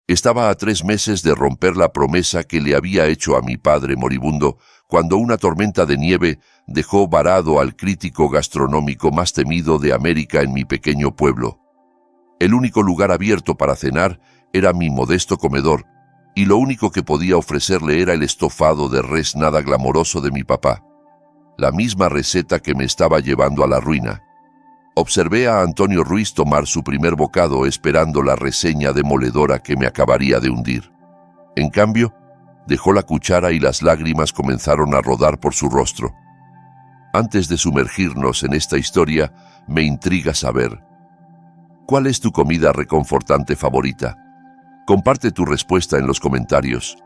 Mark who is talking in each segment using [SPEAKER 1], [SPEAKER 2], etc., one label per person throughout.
[SPEAKER 1] Estaba a 3 meses de romper la promesa que le había hecho a mi padre moribundo cuando una tormenta de nieve dejó varado al crítico gastronómico más temido de América en mi pequeño pueblo. El único lugar abierto para cenar era mi modesto comedor, y lo único que podía ofrecerle era el estofado de res nada glamoroso de mi papá. La misma receta que me estaba llevando a la ruina. Observé a Antonio Ruiz tomar su primer bocado esperando la reseña demoledora que me acabaría de hundir. En cambio, dejó la cuchara y las lágrimas comenzaron a rodar por su rostro. Antes de sumergirnos en esta historia, me intriga saber, ¿cuál es tu comida reconfortante favorita? Comparte tu respuesta en los comentarios.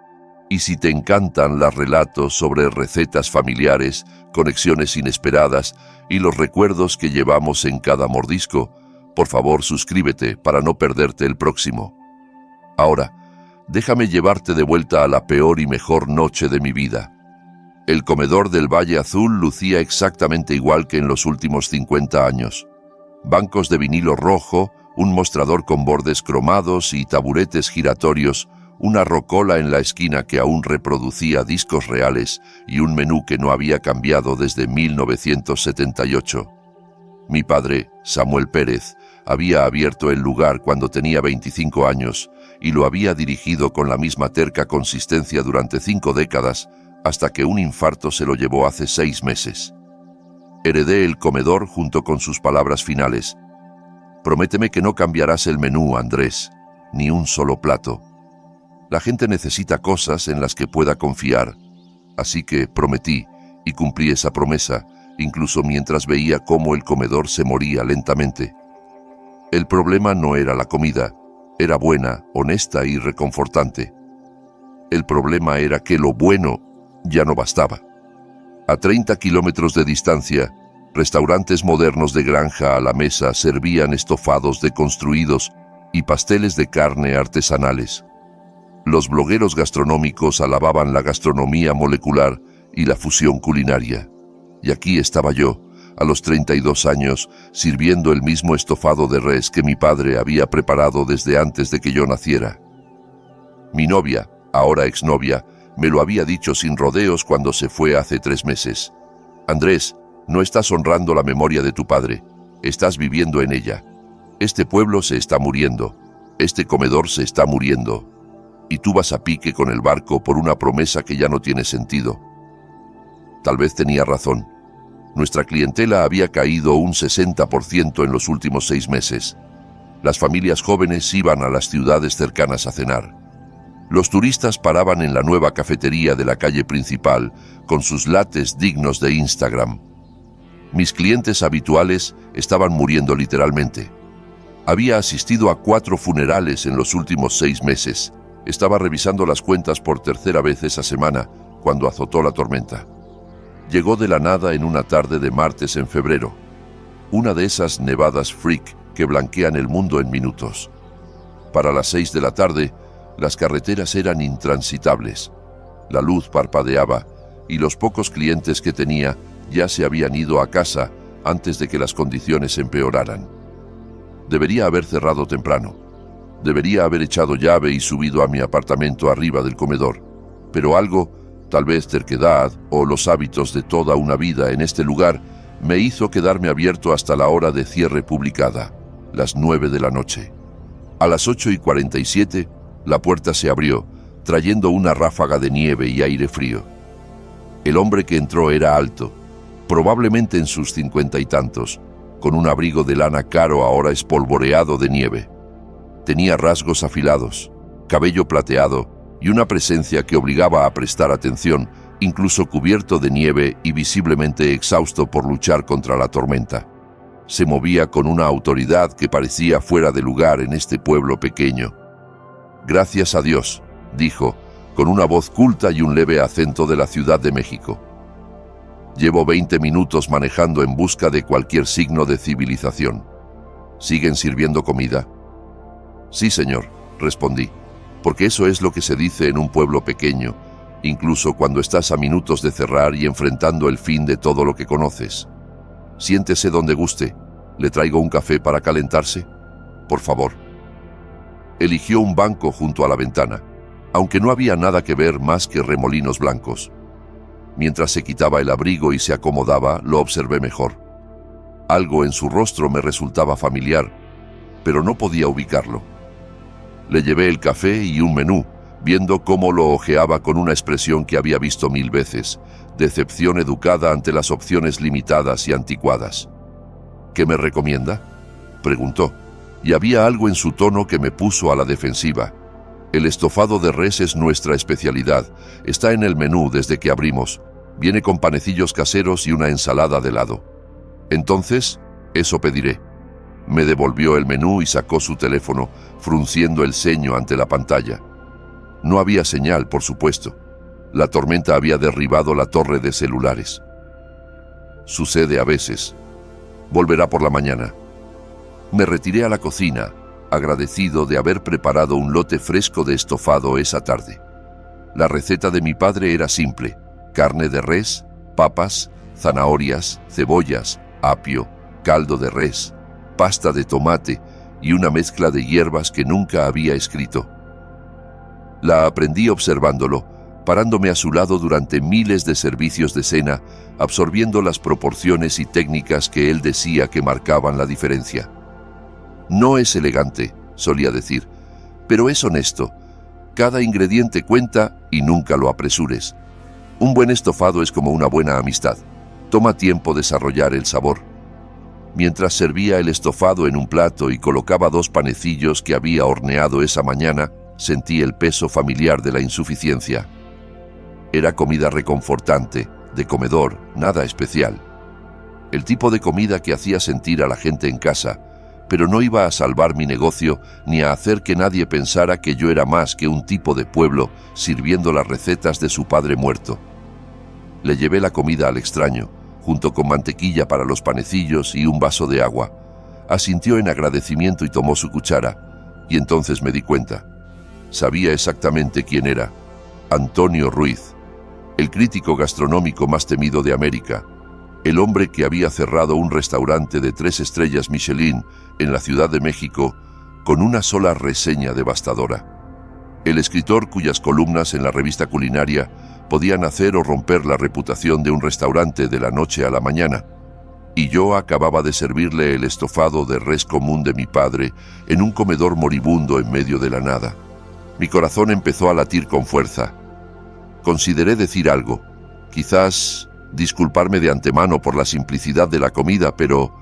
[SPEAKER 1] Y si te encantan los relatos sobre recetas familiares, conexiones inesperadas y los recuerdos que llevamos en cada mordisco, por favor suscríbete para no perderte el próximo. Ahora, déjame llevarte de vuelta a la peor y mejor noche de mi vida. El comedor del Valle Azul lucía exactamente igual que en los últimos 50 años. Bancos de vinilo rojo, un mostrador con bordes cromados y taburetes giratorios, una rocola en la esquina que aún reproducía discos reales y un menú que no había cambiado desde 1978. Mi padre, Samuel Pérez, había abierto el lugar cuando tenía 25 años y lo había dirigido con la misma terca consistencia durante 5 décadas hasta que un infarto se lo llevó hace 6 meses. Heredé el comedor junto con sus palabras finales. Prométeme que no cambiarás el menú, Andrés, ni un solo plato. La gente necesita cosas en las que pueda confiar, así que prometí y cumplí esa promesa, incluso mientras veía cómo el comedor se moría lentamente. El problema no era la comida, era buena, honesta y reconfortante. El problema era que lo bueno ya no bastaba. A 30 kilómetros de distancia, restaurantes modernos de granja a la mesa servían estofados deconstruidos y pasteles de carne artesanales. Los blogueros gastronómicos alababan la gastronomía molecular y la fusión culinaria. Y aquí estaba yo, a los 32 años, sirviendo el mismo estofado de res que mi padre había preparado desde antes de que yo naciera. Mi novia, ahora exnovia, me lo había dicho sin rodeos cuando se fue hace 3 meses. Andrés, no estás honrando la memoria de tu padre, estás viviendo en ella. Este pueblo se está muriendo, este comedor se está muriendo. Y tú vas a pique con el barco por una promesa que ya no tiene sentido. Tal vez tenía razón. Nuestra clientela había caído un 60% en los últimos 6 meses. Las familias jóvenes iban a las ciudades cercanas a cenar. Los turistas paraban en la nueva cafetería de la calle principal con sus lattes dignos de Instagram. Mis clientes habituales estaban muriendo literalmente. Había asistido a 4 funerales en los últimos 6 meses. Estaba revisando las cuentas por 3ª vez esa semana, cuando azotó la tormenta. Llegó de la nada en una tarde de martes en febrero. Una de esas nevadas freak que blanquean el mundo en minutos. Para las 6 de la tarde, las carreteras eran intransitables. La luz parpadeaba y los pocos clientes que tenía ya se habían ido a casa antes de que las condiciones empeoraran. Debería haber cerrado temprano. Debería haber echado llave y subido a mi apartamento arriba del comedor, pero algo, tal vez terquedad o los hábitos de toda una vida en este lugar, me hizo quedarme abierto hasta la hora de cierre publicada, las 9 de la noche. A las 8:47, la puerta se abrió, trayendo una ráfaga de nieve y aire frío. El hombre que entró era alto, probablemente en sus 50 y tantos, con un abrigo de lana caro ahora espolvoreado de nieve. Tenía rasgos afilados, cabello plateado y una presencia que obligaba a prestar atención, incluso cubierto de nieve y visiblemente exhausto por luchar contra la tormenta. Se movía con una autoridad que parecía fuera de lugar en este pueblo pequeño. «Gracias a Dios», dijo, con una voz culta y un leve acento de la Ciudad de México. «Llevo 20 minutos manejando en busca de cualquier signo de civilización. ¿Siguen sirviendo comida?» «Sí, señor», respondí, porque eso es lo que se dice en un pueblo pequeño, incluso cuando estás a minutos de cerrar y enfrentando el fin de todo lo que conoces. «Siéntese donde guste. ¿Le traigo un café para calentarse? Por favor». Eligió un banco junto a la ventana, aunque no había nada que ver más que remolinos blancos. Mientras se quitaba el abrigo y se acomodaba, lo observé mejor. Algo en su rostro me resultaba familiar, pero no podía ubicarlo. Le llevé el café y un menú, viendo cómo lo hojeaba con una expresión que había visto 1000 veces, decepción educada ante las opciones limitadas y anticuadas. «¿Qué me recomienda?», preguntó, y había algo en su tono que me puso a la defensiva. «El estofado de res es nuestra especialidad. Está en el menú desde que abrimos. Viene con panecillos caseros y una ensalada de helado». «Entonces, eso pediré». Me devolvió el menú y sacó su teléfono, frunciendo el ceño ante la pantalla. No había señal, por supuesto. La tormenta había derribado la torre de celulares. Sucede a veces. Volverá por la mañana. Me retiré a la cocina, agradecido de haber preparado un lote fresco de estofado esa tarde. La receta de mi padre era simple: carne de res, papas, zanahorias, cebollas, apio, caldo de res, pasta de tomate y una mezcla de hierbas que nunca había escrito. La aprendí observándolo, parándome a su lado durante miles de servicios de cena, absorbiendo las proporciones y técnicas que él decía que marcaban la diferencia. «No es elegante», solía decir, «pero es honesto. Cada ingrediente cuenta y nunca lo apresures. Un buen estofado es como una buena amistad. Toma tiempo desarrollar el sabor». Mientras servía el estofado en un plato y colocaba 2 panecillos que había horneado esa mañana, sentí el peso familiar de la insuficiencia. Era comida reconfortante, de comedor, nada especial. El tipo de comida que hacía sentir a la gente en casa, pero no iba a salvar mi negocio ni a hacer que nadie pensara que yo era más que un tipo de pueblo sirviendo las recetas de su padre muerto. Le llevé la comida al extraño, junto con mantequilla para los panecillos y un vaso de agua. Asintió en agradecimiento y tomó su cuchara, y entonces me di cuenta. Sabía exactamente quién era: Antonio Ruiz, el crítico gastronómico más temido de América, el hombre que había cerrado un restaurante de 3 estrellas Michelin en la Ciudad de México con una sola reseña devastadora. El escritor cuyas columnas en la revista culinaria podían hacer o romper la reputación de un restaurante de la noche a la mañana. Y yo acababa de servirle el estofado de res común de mi padre en un comedor moribundo en medio de la nada. Mi corazón empezó a latir con fuerza. Consideré decir algo, quizás disculparme de antemano por la simplicidad de la comida, pero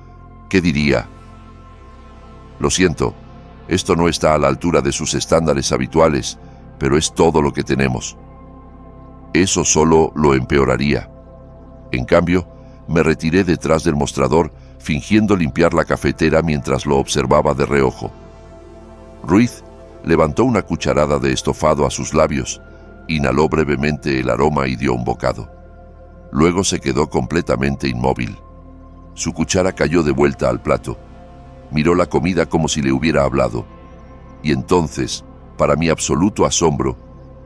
[SPEAKER 1] ¿qué diría? «Lo siento, esto no está a la altura de sus estándares habituales, pero es todo lo que tenemos». Eso solo lo empeoraría. En cambio, me retiré detrás del mostrador, fingiendo limpiar la cafetera mientras lo observaba de reojo. Ruiz levantó una cucharada de estofado a sus labios, inhaló brevemente el aroma y dio un bocado. Luego se quedó completamente inmóvil. Su cuchara cayó de vuelta al plato. Miró la comida como si le hubiera hablado. Y entonces, para mi absoluto asombro,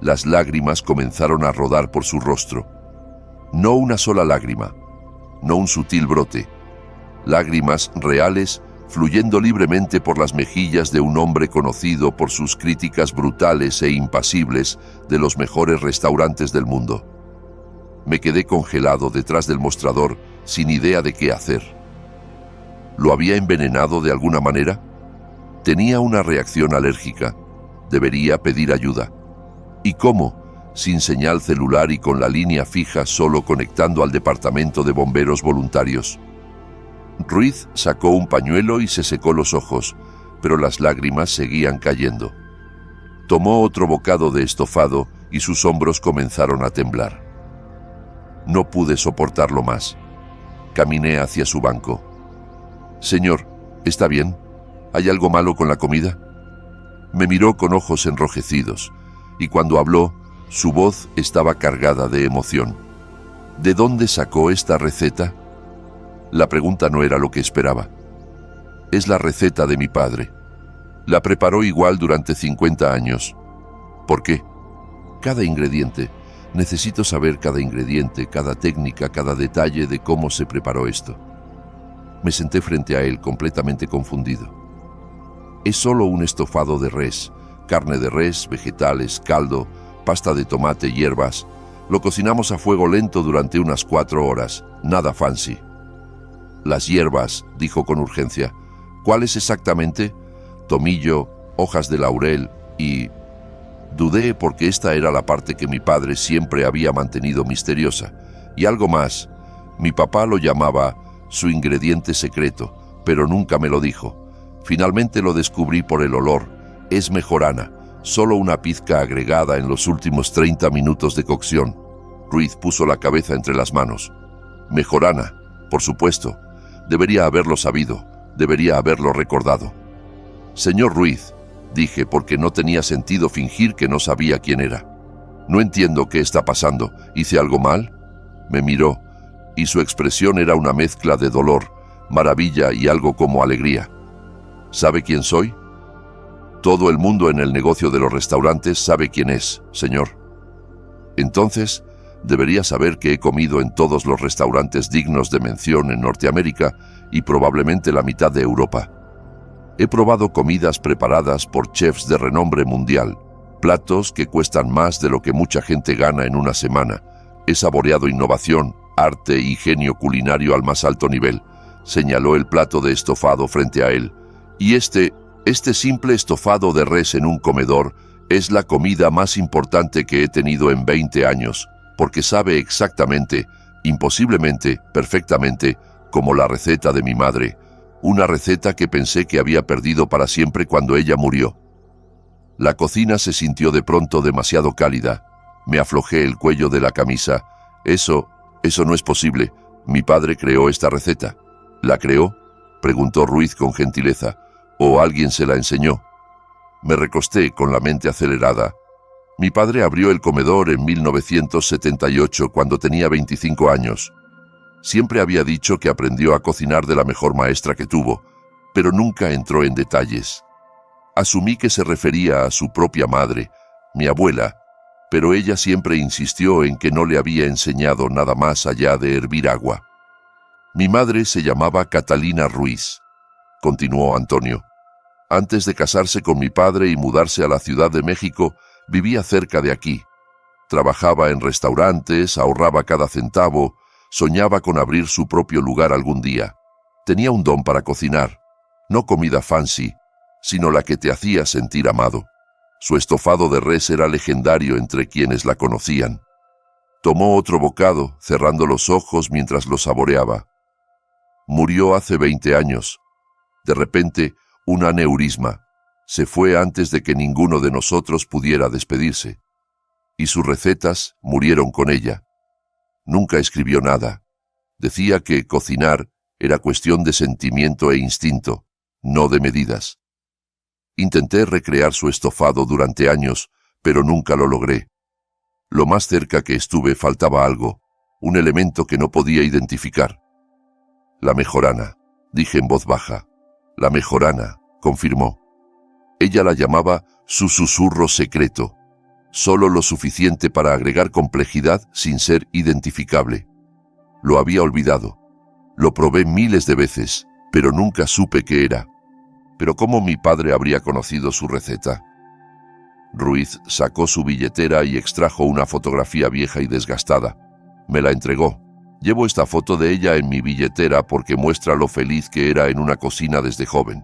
[SPEAKER 1] las lágrimas comenzaron a rodar por su rostro. No una sola lágrima, no un sutil brote. Lágrimas reales fluyendo libremente por las mejillas de un hombre conocido por sus críticas brutales e impasibles de los mejores restaurantes del mundo. Me quedé congelado detrás del mostrador, sin idea de qué hacer. ¿Lo había envenenado de alguna manera? Tenía una reacción alérgica. Debería pedir ayuda. ¿Y cómo? Sin señal celular y con la línea fija solo conectando al departamento de bomberos voluntarios. Ruiz sacó un pañuelo y se secó los ojos, pero las lágrimas seguían cayendo. Tomó otro bocado de estofado y sus hombros comenzaron a temblar. No pude soportarlo más. Caminé hacia su banco. «Señor, ¿está bien? ¿Hay algo malo con la comida?» Me miró con ojos enrojecidos, y cuando habló, su voz estaba cargada de emoción. ¿De dónde sacó esta receta? La pregunta no era lo que esperaba. Es la receta de mi padre. La preparó igual durante 50 años. ¿Por qué? Cada ingrediente. Necesito saber cada ingrediente, cada técnica, cada detalle de cómo se preparó esto. Me senté frente a él completamente confundido. Es solo un estofado de res, carne de res, vegetales, caldo, pasta de tomate, hierbas. Lo cocinamos a fuego lento durante unas 4 horas, nada fancy. Las hierbas, dijo con urgencia. ¿Cuáles exactamente? Tomillo, hojas de laurel y... Dudé porque esta era la parte que mi padre siempre había mantenido misteriosa. Y algo más, mi papá lo llamaba su ingrediente secreto, pero nunca me lo dijo. Finalmente lo descubrí por el olor. Es mejorana, solo una pizca agregada en los últimos 30 minutos de cocción. Ruiz puso la cabeza entre las manos. Mejorana, por supuesto. Debería haberlo sabido, debería haberlo recordado. Señor Ruiz, dije porque no tenía sentido fingir que no sabía quién era. No entiendo qué está pasando. ¿Hice algo mal? Me miró, y su expresión era una mezcla de dolor, maravilla y algo como alegría. ¿Sabe quién soy? Todo el mundo en el negocio de los restaurantes sabe quién es, señor. Entonces, debería saber que he comido en todos los restaurantes dignos de mención en Norteamérica y probablemente la mitad de Europa. He probado comidas preparadas por chefs de renombre mundial, platos que cuestan más de lo que mucha gente gana en una semana. He saboreado innovación, arte y genio culinario al más alto nivel. Señaló el plato de estofado frente a él. Y este simple estofado de res en un comedor es la comida más importante que he tenido en 20 años, porque sabe exactamente, imposiblemente, perfectamente, como la receta de mi madre, una receta que pensé que había perdido para siempre cuando ella murió. La cocina se sintió de pronto demasiado cálida. Me aflojé el cuello de la camisa. Eso no es posible. Mi padre creó esta receta. ¿La creó?, preguntó Ruiz con gentileza. ¿O alguien se la enseñó? Me recosté con la mente acelerada. Mi padre abrió el comedor en 1978 cuando tenía 25 años. Siempre había dicho que aprendió a cocinar de la mejor maestra que tuvo, pero nunca entró en detalles. Asumí que se refería a su propia madre, mi abuela, pero ella siempre insistió en que no le había enseñado nada más allá de hervir agua. Mi madre se llamaba Catalina Ruiz, continuó Antonio. Antes de casarse con mi padre y mudarse a la Ciudad de México, vivía cerca de aquí. Trabajaba en restaurantes, ahorraba cada centavo, soñaba con abrir su propio lugar algún día. Tenía un don para cocinar, no comida fancy, sino la que te hacía sentir amado. Su estofado de res era legendario entre quienes la conocían. Tomó otro bocado, cerrando los ojos mientras lo saboreaba. Murió hace 20 años. De repente, un aneurisma. Se fue antes de que ninguno de nosotros pudiera despedirse. Y sus recetas murieron con ella. Nunca escribió nada. Decía que cocinar era cuestión de sentimiento e instinto, no de medidas. Intenté recrear su estofado durante años, pero nunca lo logré. Lo más cerca que estuve faltaba algo, un elemento que no podía identificar. La mejorana, dije en voz baja. La mejorana, confirmó. Ella la llamaba su susurro secreto, solo lo suficiente para agregar complejidad sin ser identificable. Lo había olvidado. Lo probé miles de veces, pero nunca supe qué era. ¿Pero cómo mi padre habría conocido su receta? Ruiz sacó su billetera y extrajo una fotografía vieja y desgastada. Me la entregó. Llevo esta foto de ella en mi billetera porque muestra lo feliz que era en una cocina desde joven.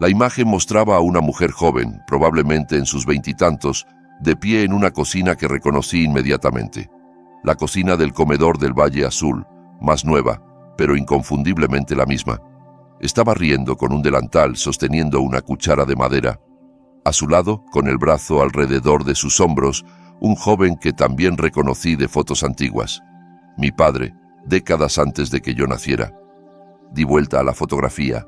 [SPEAKER 1] La imagen mostraba a una mujer joven, probablemente en sus 20 y tantos, de pie en una cocina que reconocí inmediatamente. La cocina del comedor del Valle Azul, más nueva, pero inconfundiblemente la misma. Estaba riendo con un delantal sosteniendo una cuchara de madera. A su lado, con el brazo alrededor de sus hombros, un joven que también reconocí de fotos antiguas. Mi padre, décadas antes de que yo naciera. Di vuelta a la fotografía.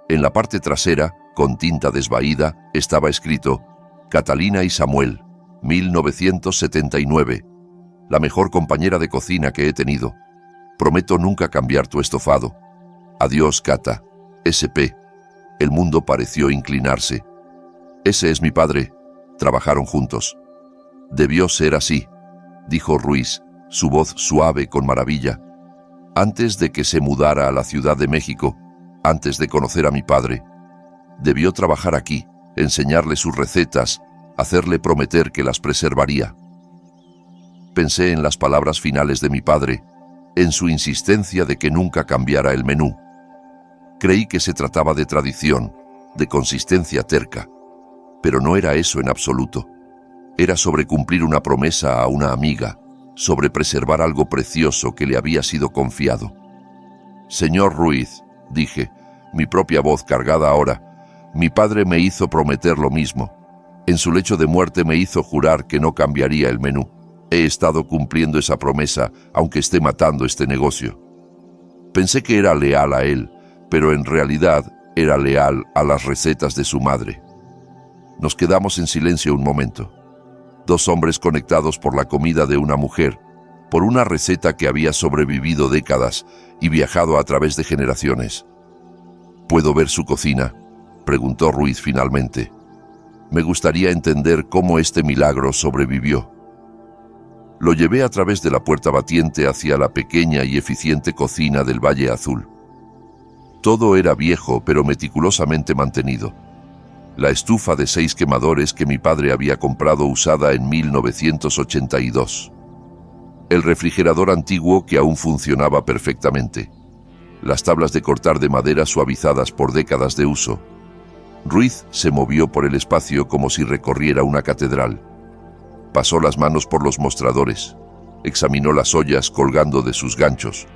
[SPEAKER 1] En la parte trasera, con tinta desvaída, estaba escrito Catalina y Samuel, 1979. La mejor compañera de cocina que he tenido. Prometo nunca cambiar tu estofado. Adiós, Cata. SP. El mundo pareció inclinarse. Ese es mi padre. Trabajaron juntos. Debió ser así, dijo Ruiz, su voz suave con maravilla. Antes de que se mudara a la Ciudad de México, antes de conocer a mi padre, debió trabajar aquí, enseñarle sus recetas, hacerle prometer que las preservaría. Pensé en las palabras finales de mi padre, en su insistencia de que nunca cambiara el menú. Creí que se trataba de tradición, de consistencia terca, pero no era eso en absoluto. Era sobre cumplir una promesa a una amiga, sobre preservar algo precioso que le había sido confiado. «Señor Ruiz», dije, mi propia voz cargada ahora, «mi padre me hizo prometer lo mismo. En su lecho de muerte me hizo jurar que no cambiaría el menú. He estado cumpliendo esa promesa, aunque esté matando este negocio». Pensé que era leal a él, pero en realidad era leal a las recetas de su madre. Nos quedamos en silencio un momento. Dos hombres conectados por la comida de una mujer, por una receta que había sobrevivido décadas y viajado a través de generaciones. «¿Puedo ver su cocina?», preguntó Ruiz finalmente. «Me gustaría entender cómo este milagro sobrevivió». Lo llevé a través de la puerta batiente hacia la pequeña y eficiente cocina del Valle Azul. Todo era viejo, pero meticulosamente mantenido. La estufa de 6 quemadores que mi padre había comprado usada en 1982. El refrigerador antiguo que aún funcionaba perfectamente. Las tablas de cortar de madera suavizadas por décadas de uso. Ruiz se movió por el espacio como si recorriera una catedral. Pasó las manos por los mostradores. Examinó las ollas colgando de sus ganchos.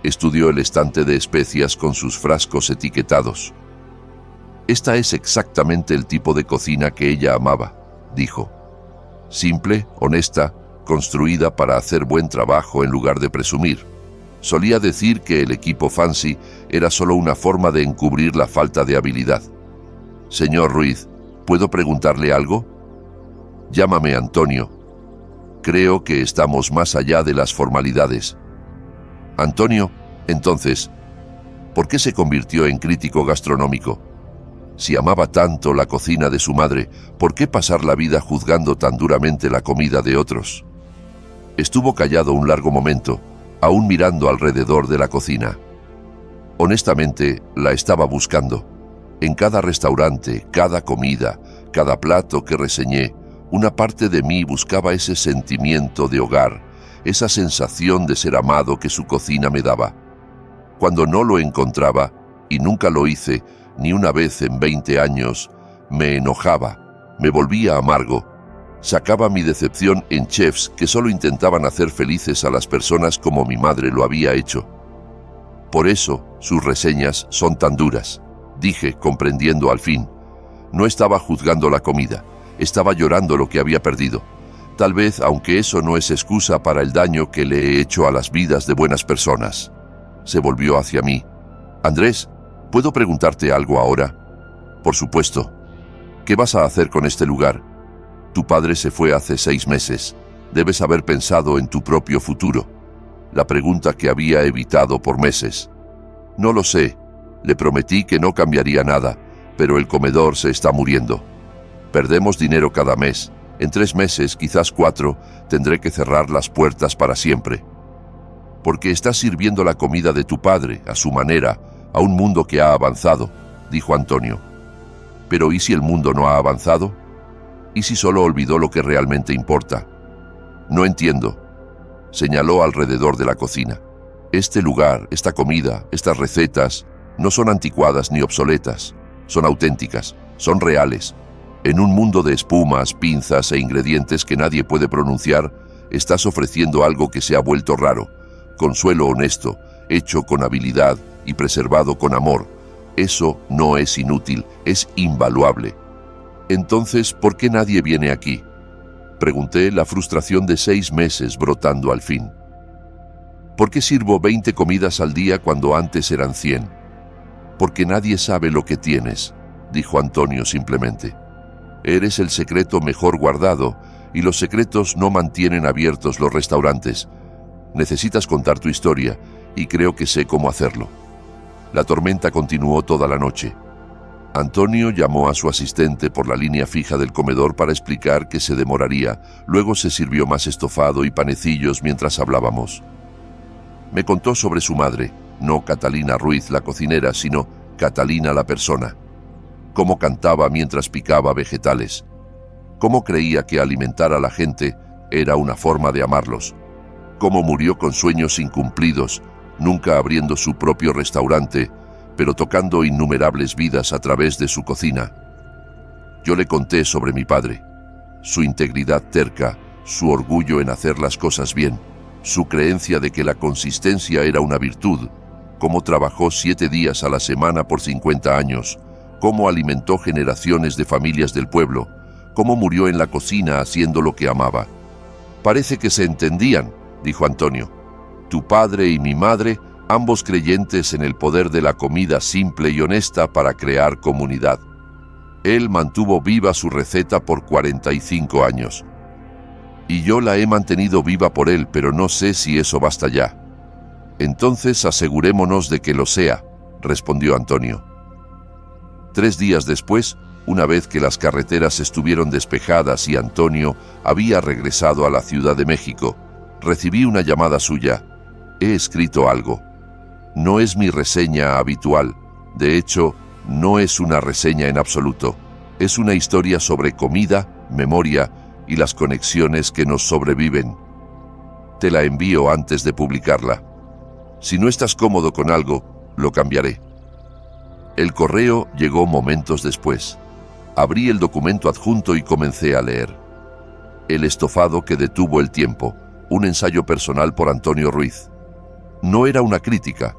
[SPEAKER 1] Estudió el estante de especias con sus frascos etiquetados. «Esta es exactamente el tipo de cocina que ella amaba», dijo. «Simple, honesta, construida para hacer buen trabajo en lugar de presumir. Solía decir que el equipo fancy era solo una forma de encubrir la falta de habilidad. Señor Ruiz, ¿puedo preguntarle algo?» «Llámame Antonio. Creo que estamos más allá de las formalidades». «Antonio, entonces, ¿por qué se convirtió en crítico gastronómico? Si amaba tanto la cocina de su madre, ¿por qué pasar la vida juzgando tan duramente la comida de otros?» Estuvo callado un largo momento, aún mirando alrededor de la cocina. Honestamente, la estaba buscando. En cada restaurante, cada comida, cada plato que reseñé, una parte de mí buscaba ese sentimiento de hogar, esa sensación de ser amado que su cocina me daba. Cuando no lo encontraba, y nunca lo hice, ni una vez en 20 años, me enojaba, me volvía amargo. Sacaba mi decepción en chefs que solo intentaban hacer felices a las personas como mi madre lo había hecho. Por eso, sus reseñas son tan duras, dije, comprendiendo al fin. No estaba juzgando la comida, estaba llorando lo que había perdido. Tal vez, aunque eso no es excusa para el daño que le he hecho a las vidas de buenas personas. Se volvió hacia mí. «Andrés, ¿puedo preguntarte algo ahora?» «Por supuesto. ¿Qué vas a hacer con este lugar? Tu padre se fue hace 6 meses. Debes haber pensado en tu propio futuro». La pregunta que había evitado por meses. «No lo sé. Le prometí que no cambiaría nada, pero el comedor se está muriendo. Perdemos dinero cada mes. En 3 meses, quizás 4, tendré que cerrar las puertas para siempre. Porque estás sirviendo la comida de tu padre, a su manera, a un mundo que ha avanzado», dijo Antonio. «Pero ¿y si el mundo no ha avanzado? ¿Y si solo olvidó lo que realmente importa?» «No entiendo», señaló alrededor de la cocina. «Este lugar, esta comida, estas recetas, no son anticuadas ni obsoletas. Son auténticas, son reales. En un mundo de espumas, pinzas e ingredientes que nadie puede pronunciar, estás ofreciendo algo que se ha vuelto raro. Consuelo honesto, hecho con habilidad y preservado con amor. Eso no es inútil, es invaluable. Entonces, ¿por qué nadie viene aquí?», pregunté, la frustración de 6 meses brotando al fin. «¿Por qué sirvo 20 comidas al día cuando antes eran 100? Porque nadie sabe lo que tienes», dijo Antonio simplemente. «Eres el secreto mejor guardado, y los secretos no mantienen abiertos los restaurantes. Necesitas contar tu historia, y creo que sé cómo hacerlo». La tormenta continuó toda la noche. Antonio llamó a su asistente por la línea fija del comedor para explicar que se demoraría. Luego se sirvió más estofado y panecillos mientras hablábamos. Me contó sobre su madre, no Catalina Ruiz la cocinera, sino Catalina la persona. cómo cantaba mientras picaba vegetales, cómo creía que alimentar a la gente era una forma de amarlos, cómo murió con sueños incumplidos, nunca abriendo su propio restaurante, pero tocando innumerables vidas a través de su cocina. Yo le conté sobre mi padre, su integridad terca, su orgullo en hacer las cosas bien, su creencia de que la consistencia era una virtud, cómo trabajó 7 días a la semana por 50 años, cómo alimentó generaciones de familias del pueblo, cómo murió en la cocina haciendo lo que amaba. Parece que se entendían, dijo Antonio. Tu padre y mi madre, ambos creyentes en el poder de la comida simple y honesta para crear comunidad. Él mantuvo viva su receta por 45 años. Y yo la he mantenido viva por él, pero no sé si eso basta ya. Entonces asegurémonos de que lo sea, respondió Antonio. 3 días después, una vez que las carreteras estuvieron despejadas y Antonio había regresado a la Ciudad de México, recibí una llamada suya. He escrito algo. No es mi reseña habitual. De hecho, no es una reseña en absoluto. Es una historia sobre comida, memoria y las conexiones que nos sobreviven. Te la envío antes de publicarla. Si no estás cómodo con algo, lo cambiaré. El correo llegó momentos después. Abrí el documento adjunto y comencé a leer. El estofado que detuvo el tiempo, un ensayo personal por Antonio Ruiz. No era una crítica,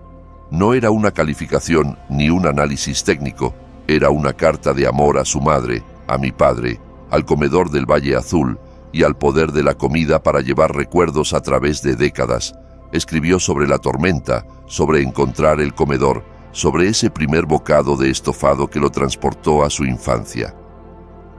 [SPEAKER 1] no era una calificación ni un análisis técnico, era una carta de amor a su madre, a mi padre, al comedor del Valle Azul y al poder de la comida para llevar recuerdos a través de décadas. Escribió sobre la tormenta, sobre encontrar el comedor, sobre ese primer bocado de estofado que lo transportó a su infancia.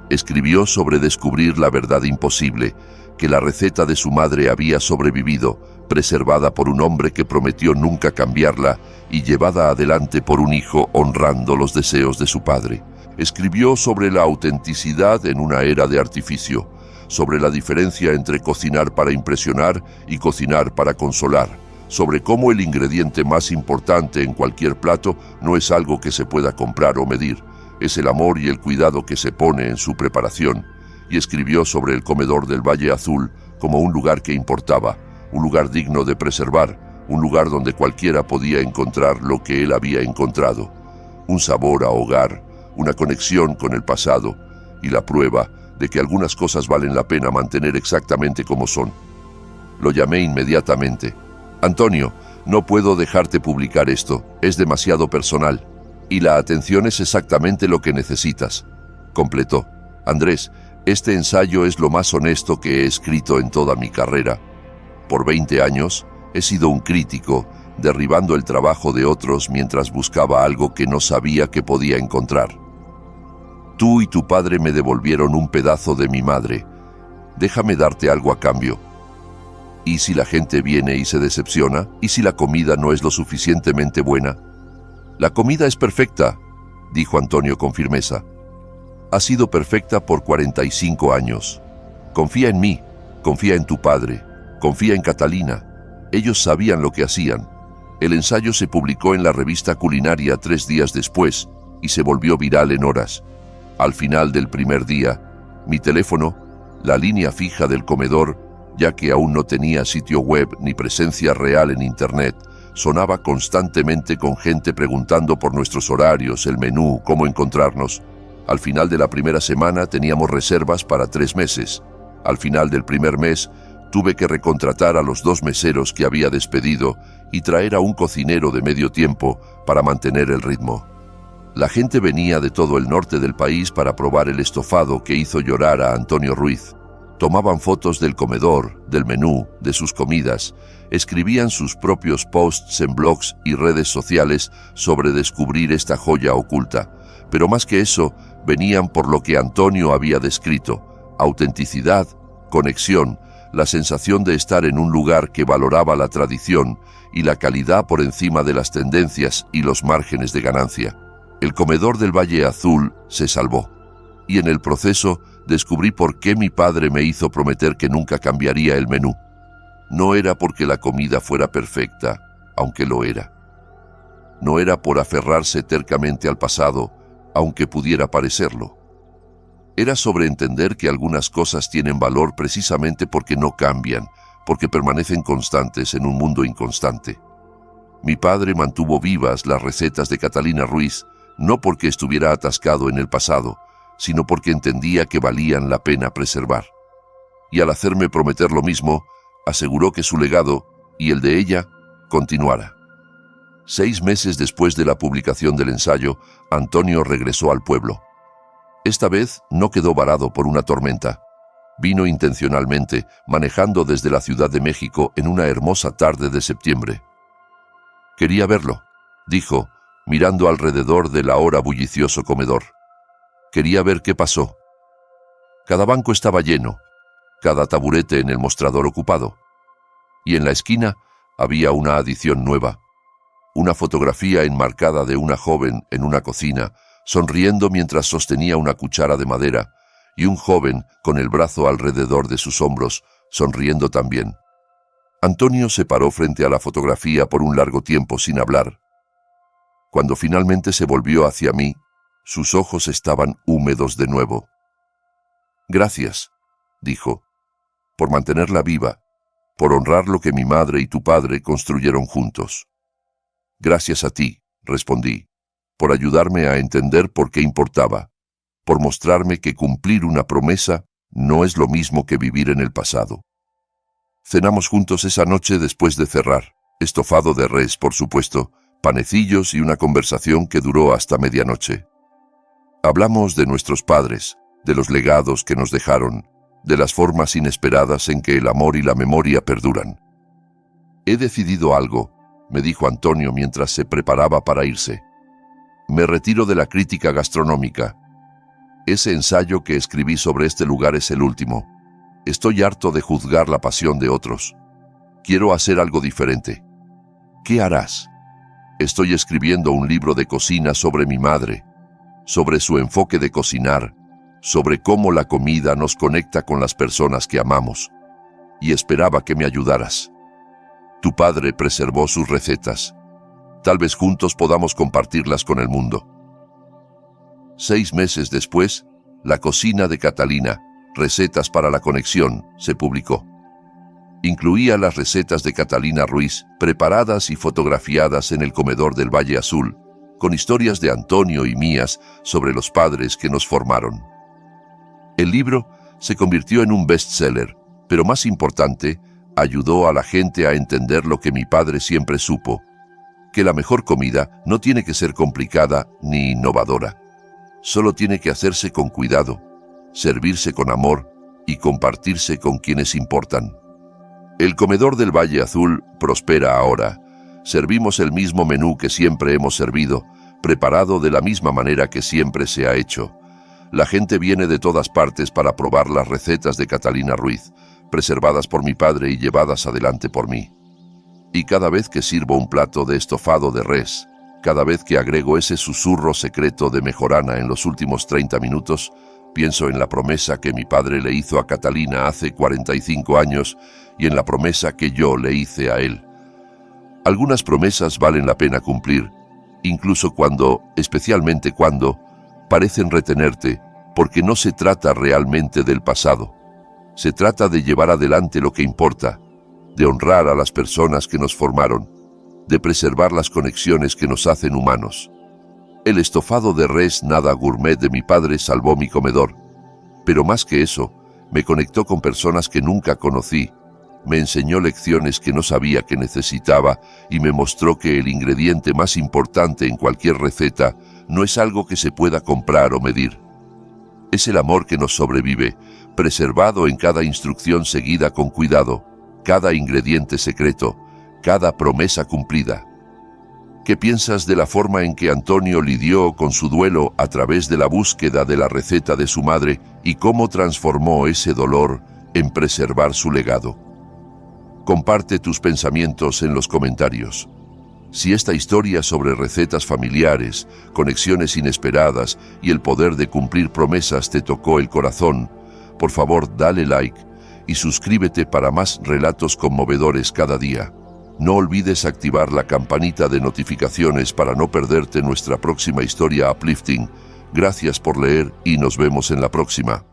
[SPEAKER 1] Escribió sobre descubrir la verdad imposible, que la receta de su madre había sobrevivido, preservada por un hombre que prometió nunca cambiarla y llevada adelante por un hijo honrando los deseos de su padre. Escribió sobre la autenticidad en una era de artificio, sobre la diferencia entre cocinar para impresionar y cocinar para consolar, sobre cómo el ingrediente más importante en cualquier plato no es algo que se pueda comprar o medir, es el amor y el cuidado que se pone en su preparación, y escribió sobre el comedor del Valle Azul como un lugar que importaba, un lugar digno de preservar, un lugar donde cualquiera podía encontrar lo que él había encontrado, un sabor a hogar, una conexión con el pasado y la prueba de que algunas cosas valen la pena mantener exactamente como son. Lo llamé inmediatamente. Antonio, no puedo dejarte publicar esto, es demasiado personal, y la atención es exactamente lo que necesitas, completó. Andrés, este ensayo es lo más honesto que he escrito en toda mi carrera. Por 20 años he sido un crítico, derribando el trabajo de otros mientras buscaba algo que no sabía que podía encontrar. Tú y tu padre me devolvieron un pedazo de mi madre. Déjame darte algo a cambio. ¿Y si la gente viene y se decepciona? ¿Y si la comida no es lo suficientemente buena? La comida es perfecta, dijo Antonio con firmeza. Ha sido perfecta por 45 años. Confía en mí, confía en tu padre, confía en Catalina. Ellos sabían lo que hacían. El ensayo se publicó en la revista culinaria 3 días después y se volvió viral en horas. Al final del primer día, mi teléfono, la línea fija del comedor, ya que aún no tenía sitio web ni presencia real en Internet, sonaba constantemente con gente preguntando por nuestros horarios, el menú, cómo encontrarnos. Al final de la primera semana teníamos reservas para 3 meses. Al final del primer mes, tuve que recontratar a los 2 meseros que había despedido y traer a un cocinero de medio tiempo para mantener el ritmo. La gente venía de todo el norte del país para probar el estofado que hizo llorar a Antonio Ruiz. Tomaban fotos del comedor, del menú, de sus comidas, escribían sus propios posts en blogs y redes sociales sobre descubrir esta joya oculta. Pero más que eso, venían por lo que Antonio había descrito: autenticidad, conexión, la sensación de estar en un lugar que valoraba la tradición y la calidad por encima de las tendencias y los márgenes de ganancia. El comedor del Valle Azul se salvó, y en el proceso descubrí por qué mi padre me hizo prometer que nunca cambiaría el menú. No era porque la comida fuera perfecta, aunque lo era. No era por aferrarse tercamente al pasado, aunque pudiera parecerlo. Era sobre entender que algunas cosas tienen valor precisamente porque no cambian, porque permanecen constantes en un mundo inconstante. Mi padre mantuvo vivas las recetas de Catalina Ruiz, no porque estuviera atascado en el pasado, sino porque entendía que valían la pena preservar. Y al hacerme prometer lo mismo, aseguró que su legado, y el de ella, continuara. 6 meses después de la publicación del ensayo, Antonio regresó al pueblo. Esta vez no quedó varado por una tormenta. Vino intencionalmente, manejando desde la Ciudad de México en una hermosa tarde de septiembre. Quería verlo, dijo, mirando alrededor del ahora bullicioso comedor. Quería ver qué pasó. Cada banco estaba lleno, cada taburete en el mostrador ocupado. Y en la esquina había una adición nueva. Una fotografía enmarcada de una joven en una cocina, sonriendo mientras sostenía una cuchara de madera, y un joven con el brazo alrededor de sus hombros, sonriendo también. Antonio se paró frente a la fotografía por un largo tiempo sin hablar. Cuando finalmente se volvió hacia mí, sus ojos estaban húmedos de nuevo. «Gracias», dijo, «por mantenerla viva, por honrar lo que mi madre y tu padre construyeron juntos». «Gracias a ti», respondí, «por ayudarme a entender por qué importaba, por mostrarme que cumplir una promesa no es lo mismo que vivir en el pasado». Cenamos juntos esa noche después de cerrar, estofado de res, por supuesto, panecillos y una conversación que duró hasta medianoche. Hablamos de nuestros padres, de los legados que nos dejaron, de las formas inesperadas en que el amor y la memoria perduran. «He decidido algo», me dijo Antonio mientras se preparaba para irse. «Me retiro de la crítica gastronómica. Ese ensayo que escribí sobre este lugar es el último. Estoy harto de juzgar la pasión de otros. Quiero hacer algo diferente». «¿Qué harás?» «Estoy escribiendo un libro de cocina sobre mi madre, sobre su enfoque de cocinar, sobre cómo la comida nos conecta con las personas que amamos. Y esperaba que me ayudaras. Tu padre preservó sus recetas. Tal vez juntos podamos compartirlas con el mundo». 6 meses después, La cocina de Catalina, Recetas para la conexión, se publicó. Incluía las recetas de Catalina Ruiz, preparadas y fotografiadas en el comedor del Valle Azul, con historias de Antonio y mías sobre los padres que nos formaron. El libro se convirtió en un bestseller, pero más importante, ayudó a la gente a entender lo que mi padre siempre supo, que la mejor comida no tiene que ser complicada ni innovadora. Solo tiene que hacerse con cuidado, servirse con amor y compartirse con quienes importan. El comedor del Valle Azul prospera ahora. Servimos el mismo menú que siempre hemos servido, preparado de la misma manera que siempre se ha hecho. La gente viene de todas partes para probar las recetas de Catalina Ruiz, preservadas por mi padre y llevadas adelante por mí. Y cada vez que sirvo un plato de estofado de res, cada vez que agrego ese susurro secreto de mejorana en los últimos 30 minutos, pienso en la promesa que mi padre le hizo a Catalina hace 45 años y en la promesa que yo le hice a él. Algunas promesas valen la pena cumplir, incluso cuando, especialmente cuando, parecen retenerte, porque no se trata realmente del pasado. Se trata de llevar adelante lo que importa, de honrar a las personas que nos formaron, de preservar las conexiones que nos hacen humanos. El estofado de res nada gourmet de mi padre salvó mi comedor, pero más que eso, me conectó con personas que nunca conocí, me enseñó lecciones que no sabía que necesitaba y me mostró que el ingrediente más importante en cualquier receta no es algo que se pueda comprar o medir. Es el amor que nos sobrevive, preservado en cada instrucción seguida con cuidado, cada ingrediente secreto, cada promesa cumplida. ¿Qué piensas de la forma en que Antonio lidió con su duelo a través de la búsqueda de la receta de su madre y cómo transformó ese dolor en preservar su legado? Comparte tus pensamientos en los comentarios. Si esta historia sobre recetas familiares, conexiones inesperadas y el poder de cumplir promesas te tocó el corazón, por favor dale like y suscríbete para más relatos conmovedores cada día. No olvides activar la campanita de notificaciones para no perderte nuestra próxima historia uplifting, Gracias por leer y nos vemos en la próxima.